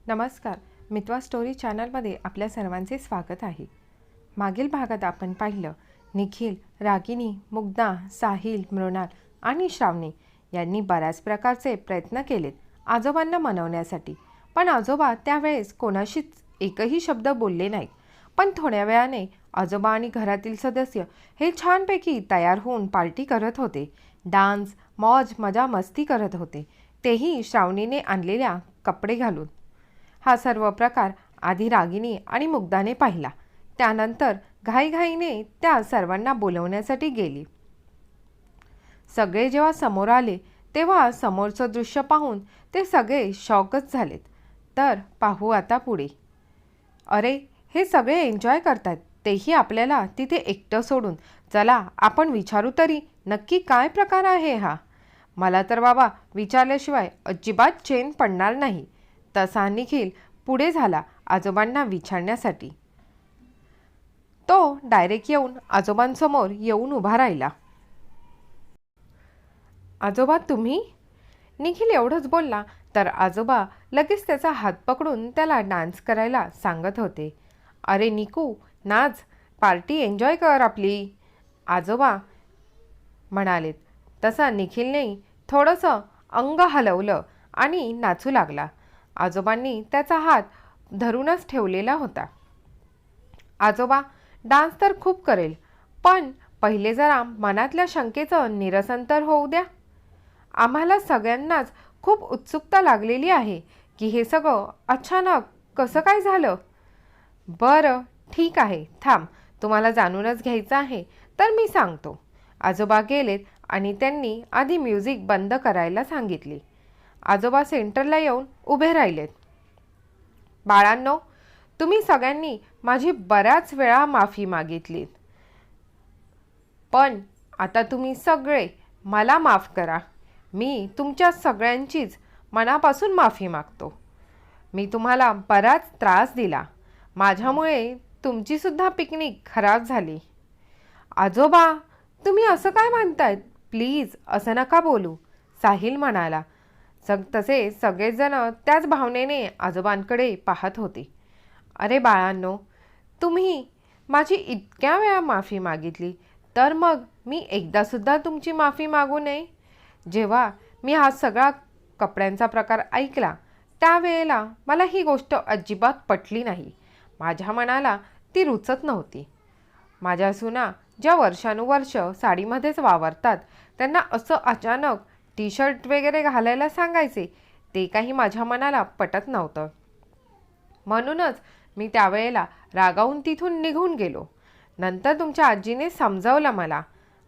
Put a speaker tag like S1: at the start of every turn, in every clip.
S1: नमस्कार. मितवा स्टोरी चॅनलमध्ये आपल्या सर्वांचे स्वागत आहे. मागील भागात आपण पाहिलं निखिल, रागिनी, मुग्धा, साहिल, मृणाल आणि श्रावणी यांनी बऱ्याच प्रकारचे प्रयत्न केलेत आजोबांना मनवण्यासाठी. पण आजोबा त्यावेळेस कोणाशीच एकही शब्द बोलले नाहीत. पण थोड्या वेळाने आजोबा आणि घरातील सदस्य हे छानपैकी तयार होऊन पार्टी करत होते. डान्स, मौज मजा मस्ती करत होते, तेही श्रावणीने आणलेल्या कपडे घालून. हा सर्व प्रकार आधी रागिनी आणि मुग्धाने पाहिला. त्यानंतर घाईघाईने त्या सर्वांना बोलवण्यासाठी गेली. सगळे जेव्हा समोर आले तेव्हा समोरचं दृश्य पाहून ते सगळे शॉकच झालेत. तर पाहू आता पुढे. अरे, हे सगळे एन्जॉय करतात, तेही आपल्याला तिथे एकटं सोडून. चला आपण विचारू तरी नक्की काय प्रकार आहे हा. मला तर बाबा विचारल्याशिवाय अजिबात चैन पडणार नाही. तसा निखिल पुढे झाला आजोबांना विचारण्यासाठी. तो डायरेक्ट येऊन आजोबांसमोर येऊन उभा राहिला. आजोबा तुम्ही? निखिल एवढंच बोलला तर आजोबा लगेच त्याचा हात पकडून त्याला डान्स करायला सांगत होते. अरे निकू, नाच, पार्टी एन्जॉय कर आपली, आजोबा म्हणालेत. तसा निखिलने थोडंसं अंग हलवलं आणि नाचू लागला. आजोबांनी त्याचा हात धरूनच ठेवलेला होता. आजोबा, डान्स तर खूप करेल, पण पहिले जरा मनातल्या शंकेचं निरसन तर होऊ द्या. आम्हाला सगळ्यांनाच खूप उत्सुकता लागलेली आहे की हे सगळं अचानक कसं काय झालं. बरं ठीक आहे, थांब, तुम्हाला जाणूनच घ्यायचं आहे तर मी सांगतो. आजोबा गेलेत आणि त्यांनी आधी म्युझिक बंद करायला सांगितली. आजोबा सेंटरला येऊन उभे राहिलेत. बाळांनो, तुम्ही सगळ्यांनी माझी बऱ्याच वेळा माफी मागितलीत, पण आता तुम्ही सगळे मला माफ करा. मी तुमच्या सगळ्यांचीच मनापासून माफी मागतो. मी तुम्हाला बराच त्रास दिला. माझ्यामुळे तुमचीसुद्धा पिकनिक खराब झाली. आजोबा, तुम्ही असं काय म्हणतायत? प्लीज असं नका बोलू, साहिल म्हणाला. तसे सगळेजण त्याच भावनेने आजोबांकडे पाहत होते. अरे बाळांनो, तुम्ही माझी इतक्या वेळा माफी मागितली, तर मग मी एकदासुद्धा तुमची माफी मागू नये? जेव्हा मी हा सगळा कपड्यांचा प्रकार ऐकला त्यावेळेला मला ही गोष्ट अजिबात पटली नाही. माझ्या मनाला ती रुचत नव्हती. माझ्या सुना ज्या वर्षानुवर्ष साडीमध्येच वावरतात त्यांना असं अचानक टी शर्ट वगैरे घालायला सांगायचे, ते काही माझ्या मनाला पटत नव्हतं. म्हणूनच मी त्यावेळेला रागावून तिथून निघून गेलो. नंतर तुमच्या आजीने समजावलं मला.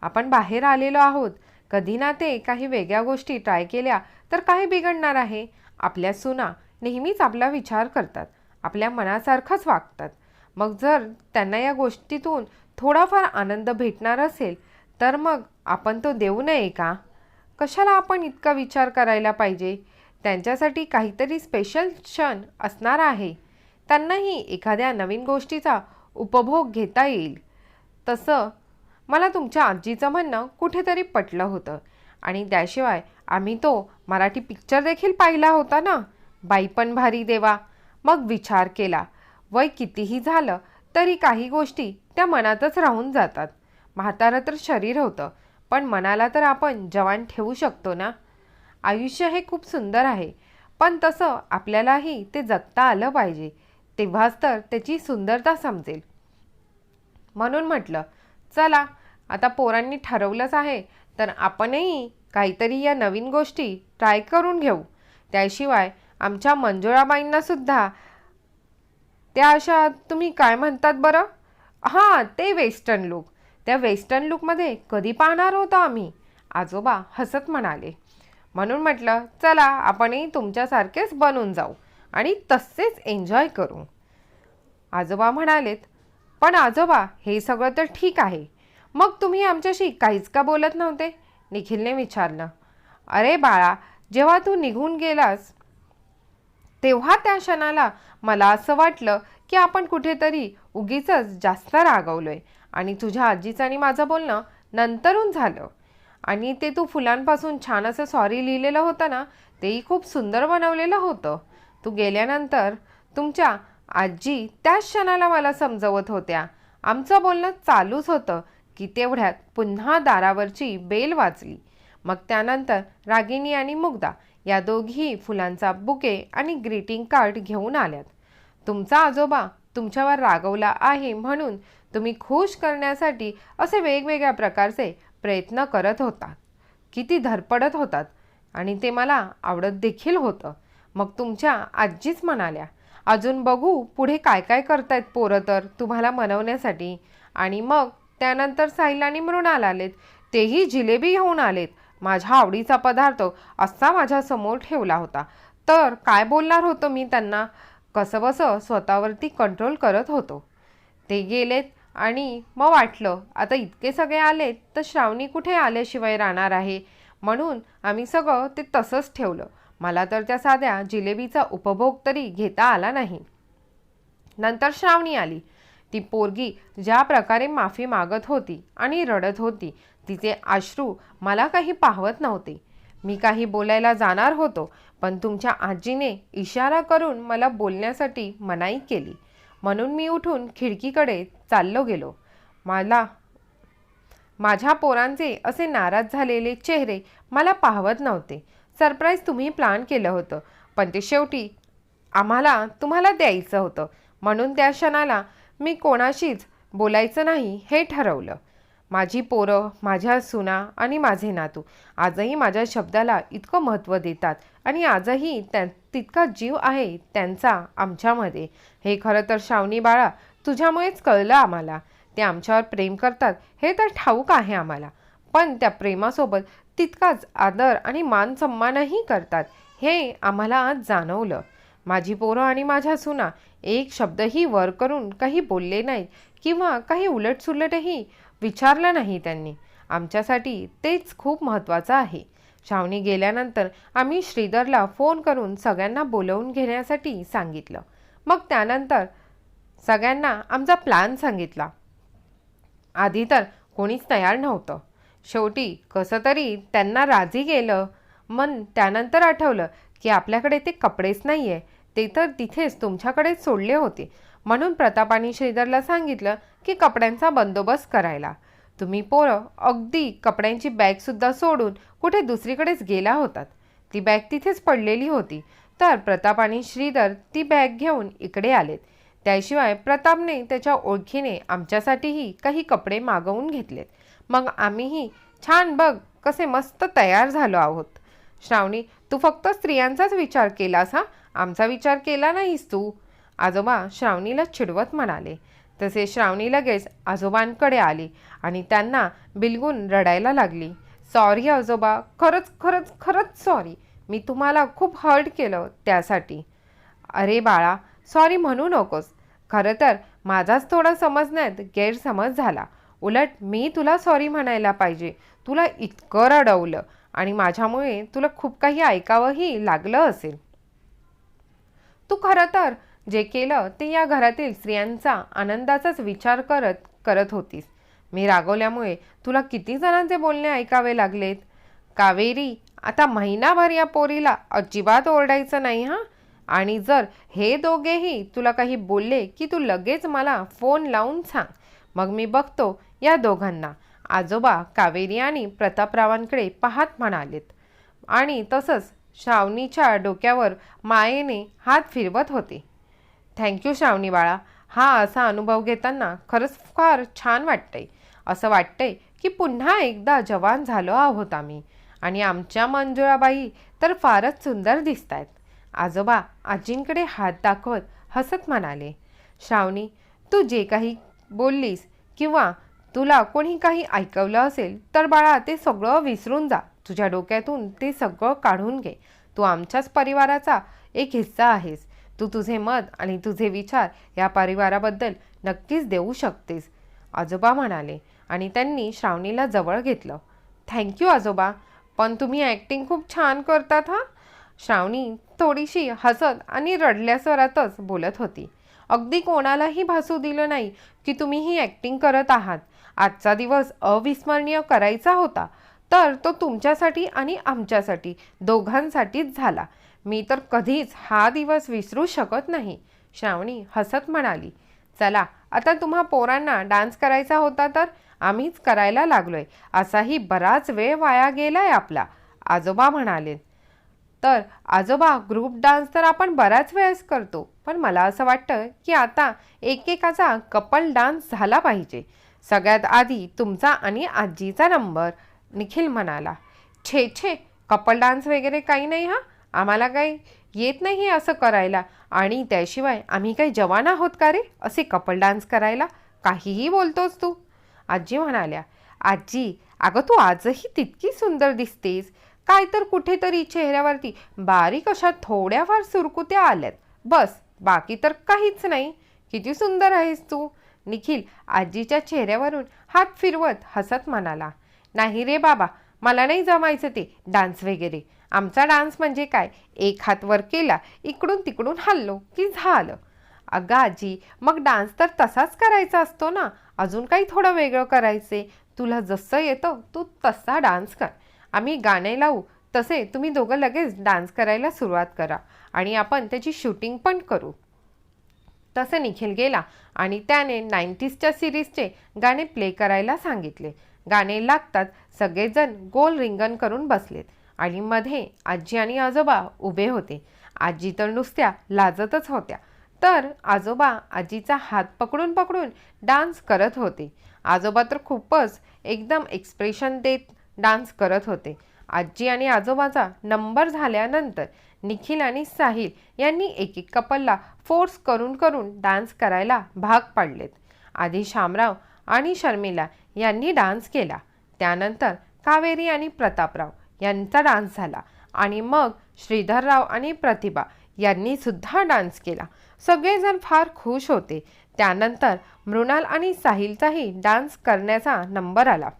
S1: आपण बाहेर आलेलो आहोत, कधी ना ते काही वेगळ्या गोष्टी ट्राय केल्या तर काही बिघडणार आहे. आपल्या सुना नेहमीच आपला विचार करतात, आपल्या मनासारखंच वागतात. मग जर त्यांना या गोष्टीतून थोडाफार आनंद भेटणार असेल तर मग आपण तो देऊ नये का? कशाला आपण इतका विचार करायला पाहिजे? त्यांच्यासाठी काहीतरी स्पेशल क्षण असणार आहे. त्यांनाही एखाद्या नवीन गोष्टीचा उपभोग घेता येईल. तसं मला तुमच्या आजीचं म्हणणं कुठेतरी पटलं होतं. आणि त्याशिवाय आम्ही तो मराठी पिक्चर देखील पाहिला होता ना, बाई पण भारी देवा. मग विचार केला, वय कितीही झालं तरी काही गोष्टी त्या मनातच राहून जातात. म्हातारं तर शरीर होतं, पण मनाला तर आपण जवान ठेवू शकतो ना. आयुष्य हे खूप सुंदर आहे, पण तसं आपल्यालाही ते जगता आलं पाहिजे, तेव्हाच तर त्याची सुंदरता समजेल. म्हणून म्हटलं, चला आता पोरांनी ठरवलंच आहे तर आपणही काहीतरी या नवीन गोष्टी ट्राय करून घेऊ. त्याशिवाय आमच्या मंजुळाबाईंनासुद्धा त्या अशा, तुम्ही काय म्हणतात बरं, हां ते वेस्टर्न लूक, त्या वेस्टर्न लूकमध्ये कधी पाहणार होतो आम्ही, आजोबा हसत म्हणाले. म्हणून म्हटलं, चला आपणही तुमच्यासारखेच बनून जाऊ आणि तसेच एन्जॉय करू. आजोबा म्हणालेत. पण आजोबा, हे सगळं तर ठीक आहे, मग तुम्ही आमच्याशी काहीच का बोलत नव्हते? निखिलने विचारलं. अरे बाळा, जेव्हा तू निघून गेलास तेव्हा त्या क्षणाला मला असं वाटलं की आपण कुठेतरी उगीचच जास्त रागवलोय आणि तुझ्या आजीचं आणि माझं बोलणं नंतरून झालं. आणि ते तू फुलांपासून छान असं सॉरी लिहिलेलं होतं ना, तेही खूप सुंदर बनवलेलं होतं. तू गेल्यानंतर तुमच्या आजी त्याच क्षणाला मला समजवत होत्या. आमचं बोलणं चालूच होतं की तेवढ्यात पुन्हा दारावरची बेल वाजली. मग त्यानंतर रागिनी आणि मुग्धा या दोघी फुलांचा बुके आणि ग्रीटिंग कार्ड घेऊन आल्यात. तुमचा आजोबा तुमच्यावर रागवला आहे म्हणून तुम्ही खुश करण्यासाठी असे वेगवेगळ्या प्रकारचे प्रयत्न करत होतात, किती धडपडत होतात आणि ते मला आवडत देखील होतं. मग तुमच्या आजीच म्हणाल्या, अजून बघू पुढे काय काय करतायत पोरं तर तुम्हाला मनवण्यासाठी. आणि मग त्यानंतर साहिल आणि मृणाल आलेत. तेही जिलेबी घेऊन आलेत. माझ्या आवडीचा पदार्थ असा माझ्यासमोर ठेवला होता. तर काय बोलणार होतो मी त्यांना. कसंबसं स्वतःवरती कंट्रोल करत होतो. ते गेलेत आणि मग वाटलं आता इतके सगळे आलेत तर श्रावणी कुठे आल्याशिवाय राहणार आहे. म्हणून आम्ही सगळं ते तसंच ठेवलं. मला तर त्या साध्या जिलेबीचा उपभोग तरी घेता आला नाही. नंतर श्रावणी आली. ती पोरगी ज्या प्रकारे माफी मागत होती आणि रडत होती, तिचे अश्रू मला काही पाहवत नव्हते. मी काही बोलायला जाणार होतो, पण तुमच्या आजीने इशारा करून मला बोलण्यासाठी मनाई केली. म्हणून मी उठून खिडकीकडे चाललो गेलो. माझ्या पोरांचे असे नाराज झालेले चेहरे मला पाहवत नव्हते. सरप्राईज तुम्ही प्लॅन केलं होतं, पण ते शेवटी आम्हाला तुम्हाला द्यायचं होतं. म्हणून त्या क्षणाला मी कोणाशीच बोलायचं नाही हे ठरवलं. माझी पोरं, माझ्या सुना आणि माझे नातू आजही माझ्या शब्दाला इतकं महत्त्व देतात आणि आजही तितका जीव आहे त्यांचा आमच्यामध्ये. हे खरं तर श्रावणी बाळा तुझ्यामुळेच कळलं आम्हाला. ते आमच्यावर प्रेम करतात हे तर ठाऊक आहे आम्हाला, पण त्या प्रेमासोबत तितकाच आदर आणि मान सन्मानही करतात हे आम्हाला आज जाणवलं. माझी पोरं आणि माझ्या सुना एक शब्दही वर करून काही बोलले नाहीत किंवा काही उलटसुलटही विचारलं नाही त्यांनी. आमच्यासाठी तेच खूप महत्त्वाचं आहे. श्रावणी गेल्यानंतर आम्ही श्रीधरला फोन करून सगळ्यांना बोलवून घेण्यासाठी सांगितलं. मग त्यानंतर सगळ्यांना आमचा प्लॅन सांगितला. आधी तर कोणीच तयार नव्हतं. शेवटी कसं तरी त्यांना राजी केलं. मग त्यानंतर आठवलं की आपल्याकडे ते कपडेच नाही आहे, ते तर तिथेच तुमच्याकडेच सोडले होते. म्हणून प्रताप आणि श्रीधरला सांगितलं की कपड्यांचा बंदोबस्त करायला. तुम्ही पोरं अगदी कपड्यांची बॅगसुद्धा सोडून कुठे दुसरीकडेच गेला होतात. ती बॅग तिथेच पडलेली होती. तर प्रताप आणि श्रीधर ती बॅग घेऊन इकडे आलेत. त्याशिवाय प्रतापने त्याच्या ओळखीने आमच्यासाठीही काही कपडे मागवून घेतलेत. मग आम्हीही छान बघ कसे मस्त तयार झालो आहोत. श्रावणी, तू फक्त स्त्रियांचाच विचार केलास, आमचा विचार केला नाहीस तू, आजोबा श्रावणीला चिडवत म्हणाले. तसे श्रावणी लगेच आजोबांकडे आली आणि त्यांना बिलगून रडायला लागली. सॉरी आजोबा, खरंच खरंच खरंच सॉरी. मी तुम्हाला खूप हर्ट केलं त्यासाठी. अरे बाळा, सॉरी म्हणू नकोस. खरं तर माझाच थोडा समजण्यात गैरसमज झाला. उलट मी तुला सॉरी म्हणायला पाहिजे. तुला इतकं रडवलं आणि माझ्यामुळे तुला खूप काही ऐकावंही लागलं असेल. तू खरं तर जे केलं ते या घरातील स्त्रियांचा आनंदाचाच विचार करत होतीस. मी रागवल्यामुळे तुला किती जणांचे बोलणे ऐकावे लागलेत. कावेरी, आता महिनाभर या पोरीला अजिबात ओरडायचं नाही आणि जर हे दोघेही तुला काही बोलले की तू लगेच मला फोन लावून सांग. मग मी बघतो या दोघांना. आजोबा कावेरी आणि प्रतापरावांकडे पाहत म्हणालेत आणि तसंच श्रावणीच्या डोक्यावर मायेने हात फिरवत होते. थँक्यू श्रावणी बाळा. हा असा अनुभव घेताना खरंच फार छान वाटतंय. असं वाटतंय की पुन्हा एकदा जवान झालो आहोत आम्ही. आणि आमच्या मंजुळाबाई तर फारच सुंदर दिसत आहेत. आजोबा आजींकडे हात दाखवत हसत म्हणाले. श्रावणी, तू जे काही बोललीस किंवा तुला कोणी काही ऐकवलं असेल तर बाळा ते सगळं विसरून जा. तुझ्या डोक्यातून ते सगळं काढून घे. तू आमच्याच परिवाराचा एक हिस्सा आहेस. तू तुझे मत आणि तुझे विचार या परिवाराबद्दल नक्कीच देऊ शकतेस, आजोबा म्हणाले आणि त्यांनी श्रावणीला जवळ घेतलं. थँक्यू आजोबा, पण तुम्ही ॲक्टिंग खूप छान करतात श्रावणी थोडीशी हसत आणि रडल्या स्वरातच बोलत होती. अगदी कोणालाही भासू दिलं नाही की तुम्ही ही ॲक्टिंग करत आहात. आजचा दिवस अविस्मरणीय करायचा होता तर तो तुमच्यासाठी आणि आमच्यासाठी दोघांसाठीच झाला. मी तर कधीच हा दिवस विसरू शकत नाही, श्रावणी हसत म्हणाली. चला आता तुम्हा पोरांना डान्स करायचा होता तर आम्हीच करायला लागलोय. असाही बराच वेळ वाया गेलाय आपला, आजोबा म्हणाले. तर आजोबा ग्रुप डान्स तर आपण बऱ्याच वेळेस करतो, पण मला असं वाटतं की आता एकेकाचा कपल डान्स झाला पाहिजे. सगळ्यात आधी तुमचा आणि आजीचा नंबर, निखिल म्हणाला. छे छे, कपल डान्स वगैरे काही नाही हा, आम्हाला काही येत नाही असं करायला, आणि त्याशिवाय आम्ही काही जवान आहोत का रे असे कपल डान्स करायला. काहीही बोलतोस तू, आजी म्हणाल्या. आजी, अगं तू आजही तितकी सुंदर दिसतेस, काय तर कुठेतरी चेहऱ्यावरती बारीक अशा थोड्याफार सुरकुत्या आल्यात, बस, बाकी तर काहीच नाही. किती सुंदर आहेस तू, निखिल आजीच्या चेहऱ्यावरून हात फिरवत हसत म्हणाला. नाही रे बाबा, मला नाही जमायचं ते डान्स वगैरे. आमचा डान्स म्हणजे काय, एक हात वर केला, इकडून तिकडून हल्लो की झालं. अगं आजी, मग डान्स तर तसाच करायचा असतो ना, अजून काही थोडं वेगळं करायचे. तुला जसं येतं तू तसा डान्स कर. आम्ही गाणे लावू तसे तुम्ही दोघं लगेच डान्स करायला सुरुवात करा, आणि आपण त्याची शूटिंग पण करू. तसं निखिल गेला आणि त्याने 90sच्या सिरीजचे गाणे प्ले करायला सांगितले. गाणे लागतात सगळेजण गोल रिंगण करून बसलेत, आणि मध्ये आजी आणि आजोबा उभे होते. आजी तर नुसत्या लाजतच होत्या, तर आजोबा आजीचा हात पकडून पकडून डान्स करत होते. आजोबा तर खूपच एकदम एक्सप्रेशन देत डान्स करत होते. आजी आणि आजोबाचा नंबर झाल्यानंतर निखिल आणि साहिल यांनी एक एक कपलला फोर्स करून करून डान्स करायला भाग पाडलेत. आधी शामराव आणि शर्मिला यांनी डान्स केला, त्यानंतर कावेरी आणि प्रतापराव यांचा डान्स झाला, आणि मग श्रीधरराव आणि प्रतिभा यांनी सुद्धा डान्स केला. सगळेजण फार खुश होते. त्यानंतर मृणाल आणि साहिलचाही डान्स करण्याचा नंबर आला.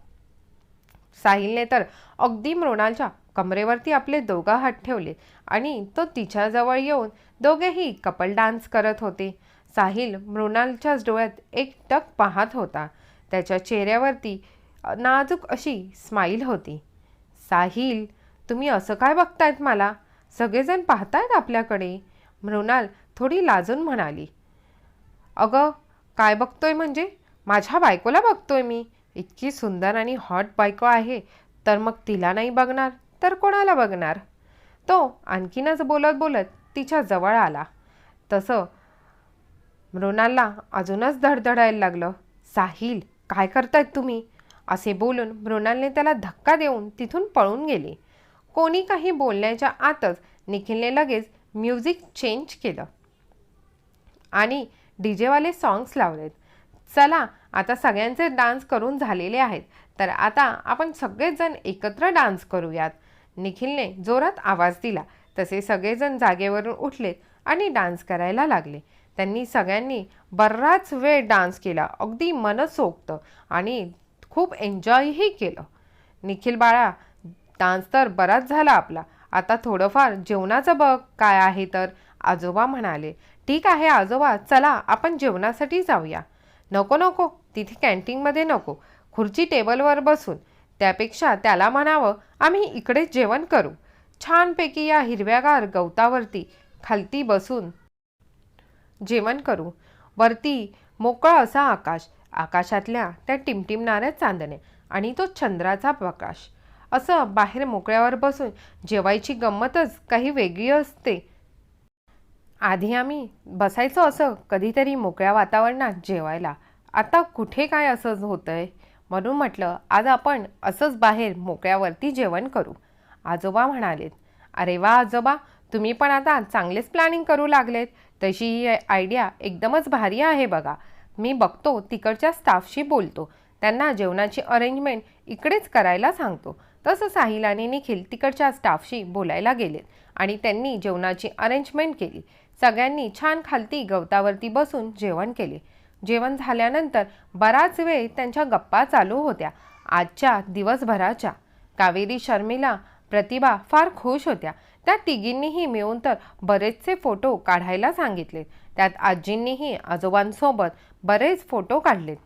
S1: साहिलने तर अगदी मृणालच्या कमरेवरती आपले दोघं हात ठेवले, आणि तो तिच्याजवळ येऊन दोघेही कपल डान्स करत होते. साहिल मृणालच्याच डोळ्यात एकटक पाहत होता. त्याच्या चेहऱ्यावरती नाजूक अशी स्माईल होती. साहिल, तुम्ही असं काय बघतायत मला, सगळेजण पाहतायत आपल्याकडे, मृणाल थोडी लाजून म्हणाली. अगं काय बघतोय म्हणजे, माझ्या बायकोला बघतोय मी. इतकी सुंदर आणि हॉट बायको आहे, तर मग तिला नाही बघणार तर कोणाला बघणार. तो आणखीनच बोलत बोलत तिच्या जवळ आला. तसं मृणालला अजूनच धडधडायला लागलं. साहिल, काय करतायत तुम्ही, असे बोलून मृणालने त्याला धक्का देऊन तिथून पळून गेले. कोणी काही बोलण्याच्या आतच निखिलने लगेच म्युझिक चेंज केलं आणि डीजेवाले सॉंग्स लावलेत. चला आता सगळ्यांचे डान्स करून झालेले आहेत, तर आता आपण सगळेच जण एकत्र डान्स करूयात, निखिलने जोरात आवाज दिला. तसे सगळेजण जागेवरून उठलेत आणि डान्स करायला लागले. त्यांनी सगळ्यांनी बराच वेळ डान्स केला, अगदी मनसोक्त, आणि खूप एन्जॉयही केलं. निखिल बाळा, डान्स तर बराच झाला आपला, आता थोडंफार जेवणाचं बघ काय आहे तर, आजोबा म्हणाले. ठीक आहे आजोबा, चला आपण जेवणासाठी जाऊया. नको नको, तिथे कॅन्टीनमध्ये नको, खुर्ची टेबलवर बसून, त्यापेक्षा त्याला म्हणावं आम्ही इकडेच जेवण करू, छानपैकी या हिरव्यागार गवतावरती खालती बसून जेवण करू. वरती मोकळं असा आकाश, आकाशातल्या त्या टिमटिमणाऱ्या चांदण्या आणि तो चंद्राचा प्रकाश, असं बाहेर मोकळ्यावर बसून जेवायची गंमतच काही वेगळी असते. आधी आम्ही बसायचो असं कधीतरी मोकळ्या वातावरणात जेवायला, आता कुठे काय असंच होतंय, म्हणून म्हटलं आज आपण असंच बाहेर मोकळ्यावरती जेवण करू, आजोबा म्हणालेत. अरे वा आजोबा, तुम्ही पण आता चांगलेच प्लॅनिंग करू लागलेत. तशी ही आयडिया एकदमच भारी आहे बघा. मी बघतो तिकडच्या स्टाफशी बोलतो, त्यांना जेवणाची अरेंजमेंट इकडेच करायला सांगतो. तसं साहिल आणि निखिल तिकडच्या स्टाफशी बोलायला गेलेत आणि त्यांनी जेवणाची अरेंजमेंट केली. सगळ्यांनी छान खालती गवतावरती बसून जेवण केले. जेवण झाल्यानंतर बराच वेळ त्यांच्या गप्पा चालू होत्या, आजच्या दिवसभराच्या. कावेरी, शर्मिला, प्रतिभा फार खुश होत्या. त्या तिघींनीही मिळून तर बरेचसे फोटो काढायला सांगितले. त्यात आजींनीही आजोबांसोबत बरेच फोटो काढलेत.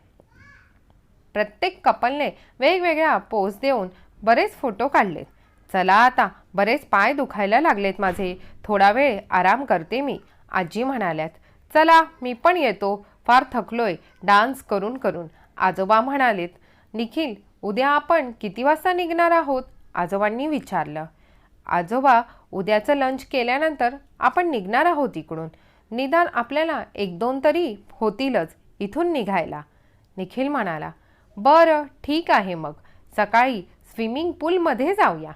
S1: प्रत्येक कपलने वेगवेगळ्या पोज देऊन बरेच फोटो काढलेत. चला आता बरेच पाय दुखायला लागलेत माझे, थोडा वेळ आराम करते मी, आजी म्हणाल्यात. चला मी पण येतो, फार थकलोय डान्स करून करून, आजोबा म्हणालेत. निखिल, उद्या आपण किती वाजता निघणार आहोत, आजोबांनी विचारलं. आजोबा, उद्याचं लंच केल्यानंतर आपण निघणार आहोत इकडून. निदान आपल्याला 1-2 तरी होतीलच इथून निघायला, निखिल म्हणाला. बरं ठीक आहे, मग सकाळी स्विमिंग पूलमध्ये जाऊया,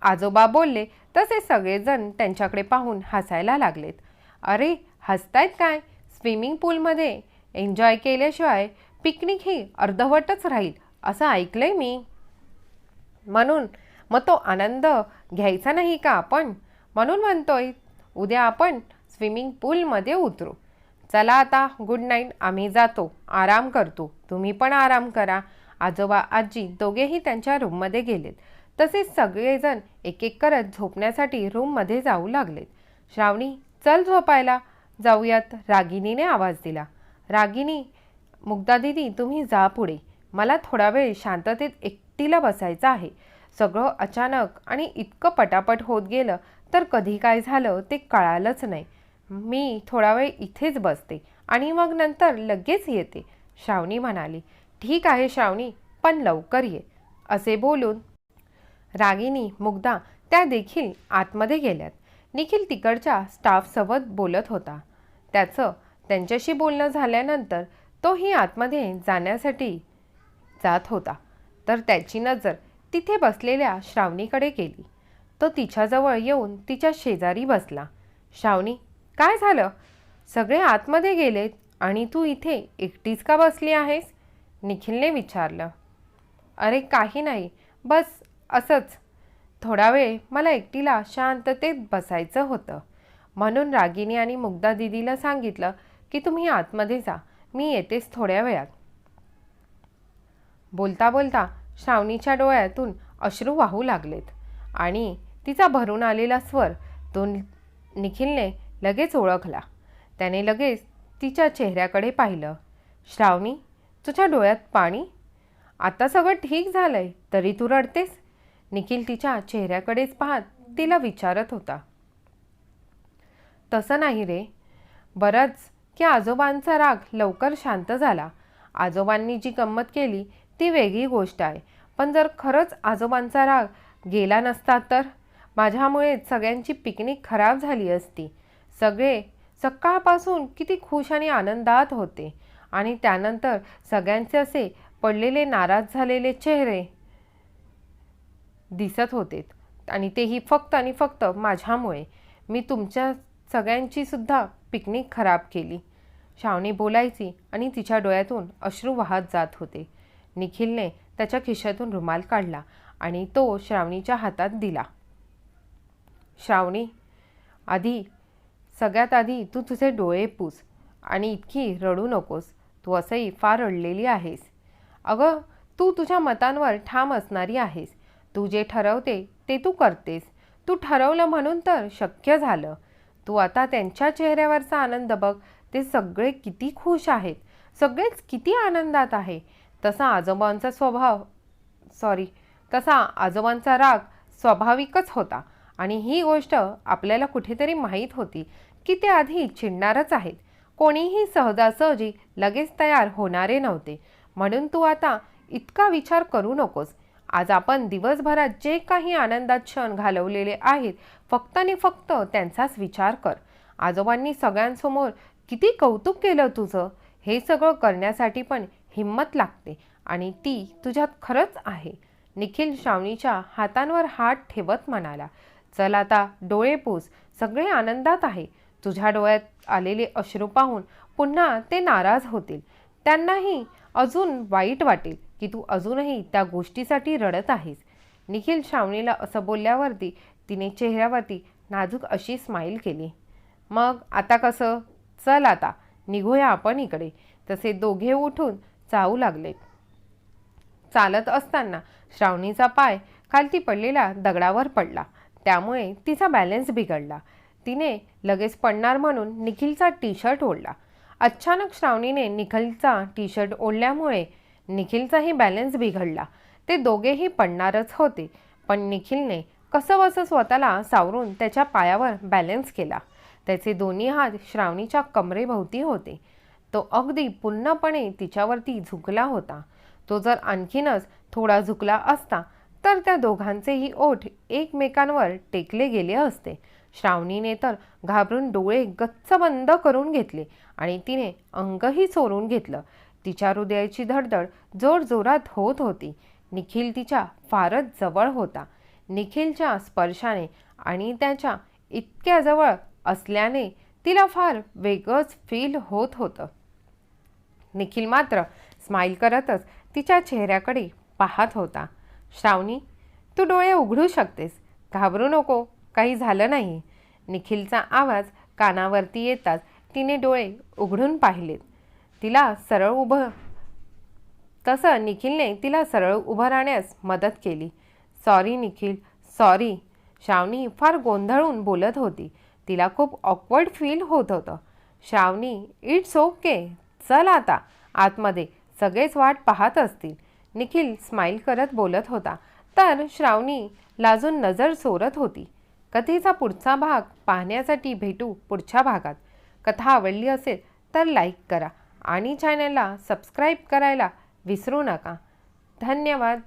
S1: आजोबा बोलले. तसे सगळेजण त्यांच्याकडे पाहून हसायला लागलेत. अरे हसतायत काय, स्विमिंग पूलमध्ये एन्जॉय केल्याशिवाय पिकनिक ही अर्धवटच राहील असं ऐकलंय मी. म्हणून मग तो आनंद घ्यायचा नाही का आपण, म्हणून म्हणतोय उद्या आपण स्विमिंग पूलमध्ये उतरू. चला आता गुड नाईट, आम्ही जातो, आराम करतो, तुम्ही पण आराम करा. आजोबा आजी दोघेही त्यांच्या रूममध्ये गेलेत. तसेच सगळेजण एक एक करत झोपण्यासाठी रूममध्ये जाऊ लागलेत. श्रावणी, चल झोपायला जाऊयात, रागिनीने आवाज दिला. रागिनी, मुग्धा दीदी तुम्ही जा पुढे, मला थोडा वेळ शांततेत एकटीला बसायचं आहे. सगळं अचानक आणि इतकं पटापट होत गेलं तर कधी काय झालं ते कळालंच नाही. मी थोडा वेळ इथेच बसते आणि मग नंतर लगेच येते, श्रावणी म्हणाली. ठीक आहे श्रावणी, पण लवकर ये, असे बोलून रागिनी मुग्धा त्या देखील आतमध्ये गेल्यात. निखिल तिकडच्या स्टाफसोबत बोलत होता. त्यांच्याशी बोलणं झाल्यानंतर तोही आतमध्ये जाण्यासाठी जात होता, तर त्याची नजर तिथे बसलेल्या श्रावणीकडे गेली. तो तिच्याजवळ येऊन तिच्या शेजारी बसला. श्रावणी, काय झालं, सगळे आतमध्ये गेलेत आणि तू इथे एकटीच का बसली आहेस, निखिलने विचारलं. अरे काही नाही, बस असंच, थोडा वेळ मला एकटीला शांततेत बसायचं होतं, म्हणून रागिनी आणि मुग्धा दीदीला सांगितलं की तुम्ही आतमध्ये जा, मी येतेच थोड्या वेळात. बोलता बोलता श्रावणीच्या डोळ्यातून अश्रू वाहू लागलेत आणि तिचा भरून आलेला स्वर तो निखिलने लगेच ओळखला. त्याने लगेच तिच्या चेहऱ्याकडे पाहिलं. श्रावणी, तुझ्या डोळ्यात पाणी, आता सगळं ठीक झालंय तरी तू रडतेस, निखिल तिच्या चेहऱ्याकडेच पाहत तिला विचारत होता. तसं नाही रे, बरंच की आजोबांचा राग लवकर शांत झाला. आजोबांनी जी गंमत केली ती वेगळी गोष्ट आहे, पण जर खरंच आजोबांचा राग गेला नसता तर माझ्यामुळेच सगळ्यांची पिकनिक खराब झाली असती. सगळे सकाळपासून किती खुश आणि आनंदात होते आणि त्यानंतर सगळ्यांचे असे पडलेले नाराज झालेले चेहरे दिसत होते आणि तेही फक्त आणि फक्त माझ्यामुळे. मी तुमच्या सगळ्यांची सुद्धा पिकनिक खराब केली, श्रावणी बोलायची आणि तिच्या डोळ्यातून अश्रू वाहत जात होते. निखिलने त्याच्या खिशातून रुमाल काढला आणि तो श्रावणीच्या हातात दिला. श्रावणी, सगळ्यात आधी तू तुझे डोळे पुस आणि इतकी रडू नकोस, तू असंही फार रडलेली आहेस. अगं, तू तुझ्या मतांवर ठाम असणारी आहेस, तू जे ठरवते ते तू करतेस, तू ठरवलं म्हणून तर शक्य झालं. तू आता त्यांच्या चेहऱ्यावरचा आनंद बघ, ते सगळे किती खुश आहेत, सगळेच किती आनंदात आहे. तसा आजोबांचा राग स्वाभाविकच होता आणि ही गोष्ट आपल्याला कुठेतरी माहीत होती की ते आधी चिडणारच आहेत. कोणीही सहजासहजी लगेच तयार होणारे नव्हते, म्हणून तू आता इतका विचार करू नकोस. आज आपण दिवसभरात जे काही आनंदात क्षण घालवलेले आहेत फक्त आणि फक्त त्यांचाच विचार कर. आजोबांनी सगळ्यांसमोर किती कौतुक केलं तुझं, हे सगळं करण्यासाठी पण हिम्मत लागते आणि ती तुझ्यात खरंच आहे, निखिल श्रावणीच्या हातांवर हात ठेवत म्हणाला. चल आता डोळे पुस, सगळे आनंदात आहे. तुझ्या डोळ्यात आलेले अश्रू पाहून पुन्हा ते नाराज होतील, त्यांनाही अजून वाईट वाटेल की तू अजूनही त्या गोष्टीसाठी रडत आहेस. निखिल श्रावणीला असं बोलल्यावरती तिने चेहऱ्यावरती नाजूक अशी स्माईल केली. मग आता कसं, चल आता निघूया आपण इकडे. तसे दोघे उठून जाऊ लागले. चालत असताना श्रावणीचा पाय खालती पडलेल्या दगडावर पडला, त्यामुळे तिचा बॅलन्स बिघडला. तिने लगेच पडणार म्हणून निखिलचा टी शर्ट ओढला. अचानक श्रावणीने निखिलचा टी शर्ट ओढल्यामुळे निखिलचाही बॅलन्स बिघडला. ते दोघेही पडणारच होते, पण निखिलने कसंबसं स्वतःला सावरून त्याच्या पायावर बॅलन्स केला. त्याचे दोन्ही हात श्रावणीच्या कमरेभोवती होते. तो अगदी पूर्णपणे तिच्यावरती झुकला होता. तो जर आणखीनच थोडा झुकला असता तर त्या दोघांचेही ओठ एकमेकांवर टेकले गेले असते. श्रावणीने तर घाबरून डोळे गच्च बंद करून घेतले आणि तिने अंगही चोरून घेतलं. तिच्या हृदयाची धडधड जोरजोरात होत होती. निखिल तिच्या फारच जवळ होता. निखिलच्या स्पर्शाने आणि त्याच्या इतक्या जवळ असल्याने तिला फार वेगळंच फील होत होतं. निखिल मात्र स्माईल करतच तिच्या चेहऱ्याकडे पाहत होता. श्रावणी, तू डोळे उघडू शकतेस, घाबरू नको, काही झालं नाही. निखिलचा आवाज कानावरती येताच तिने डोळे उघडून पाहिलेत. तसं निखिलने तिला सरळ उभं राहण्यास मदत केली. Sorry Nikhil, sorry. श्रावणी फार गोंधळून बोलत होती. तिला खूप ऑकवर्ड फील होत होतं. श्रावणी, इट्स ओके, चल आता आतमध्ये, सगळेच वाट पाहत असतील. निखिल स्माईल करत बोलत होता तर श्रावणी लाजून नजर चोरत होती. कथेचा पुढचा भाग पाहण्यासाठी भेटू पुढच्या भागात. कथा आवडली असेल तर लाईक करा आणि चॅनलला सबस्क्राईब करायला विसरू नका. धन्यवाद.